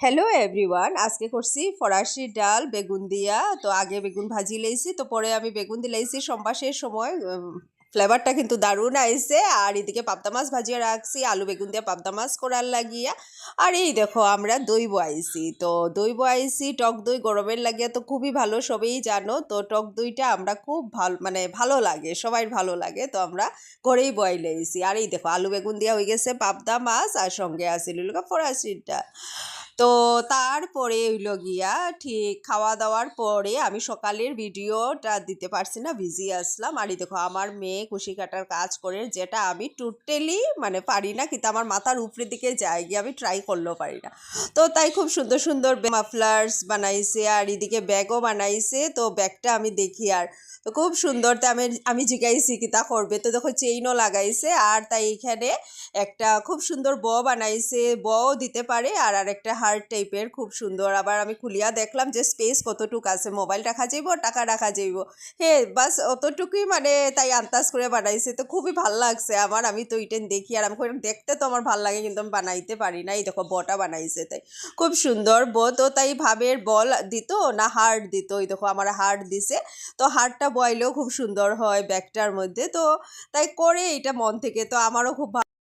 Hello everyone, আজকে করছি ফরাসি ডাল বেগুন দিয়া। তো আগে বেগুন ভাজি লাইছি, তো পরে আমি বেগুন দিয়ে লাইছি সম্বাসের সময়। ফ্লেভারটা কিন্তু দারুণ আইছে। আর এদিকে পাবদা মাছ ভাজিয়ে রাখছি, আলু বেগুন দিয়ে পাবদা মাছ করার লাগিয়া। আর এই দেখো আমরা দই বয়াইছি, তো দই বয়াইছি টক দই গরমের লাগিয়া, তো খুবই ভালো, সবাই জানো। তো টক দইটা আমরা খুব ভালো, মানে ভালো লাগে, সবাই ভালো লাগে, তো আমরা ঘরেই বয়াই লাইছি। আর এই দেখো আলু বেগুন দিয়া হয়ে গেছে পাবদা মাছ, আর সঙ্গে আছিল ফরাসি ডাল। তো তারপরে হইল গিয়া ঠিক খাওয়া দাওয়ার পরে আমি সকালের ভিডিওটা দিতে পারছি না, বিজি আসলাম। আর এই দেখো আমার মেয়ে কুশি কাটার কাজ করে, যেটা আমি টোটালি মানে পারি না, কিন্তু আমার মাথার উপরের দিকে যায় গিয়ে আমি ট্রাই করলেও পারি না। তো তাই খুব সুন্দর সুন্দর মাফলার্স বানাইছে, আর এদিকে ব্যাগও বানাইছে। তো ব্যাগটা আমি দেখি, আর তো খুব সুন্দর। তো আমি আমি জিজ্ঞাইছি কি তা করবে, তো দেখো চেইনও লাগাইছে। আর তাই এখানে একটা খুব সুন্দর বানাইছে, দিতে পারে। আর আরেকটা হার্ট টাইপের খুব সুন্দর। আবার আমি খুলিয়া দেখলাম যে স্পেস কতটুক আছে, মোবাইল রাখা যাইব, টাকা রাখা যাইব। হ্যাঁ, বাস অতটুকুই, মানে তাই আন্দাজ করে বানাইছে। তো খুবই ভাল লাগছে আমার। আমি তো ইটেন দেখি, আর আমি দেখতে তো আমার ভাল লাগে, কিন্তু আমি বানাইতে পারি না। এই দেখো বটা বানাইছে, তাই খুব সুন্দর তো তাই ভাবের বল দিত না হার্ট দিত। এই দেখো আমার হার্ট দিছে। তো হার্টটা বয়লেও খুব সুন্দর হয় ব্যাগটার মধ্যে। তো তাই করে এটা মন থেকে, তো আমারও খুব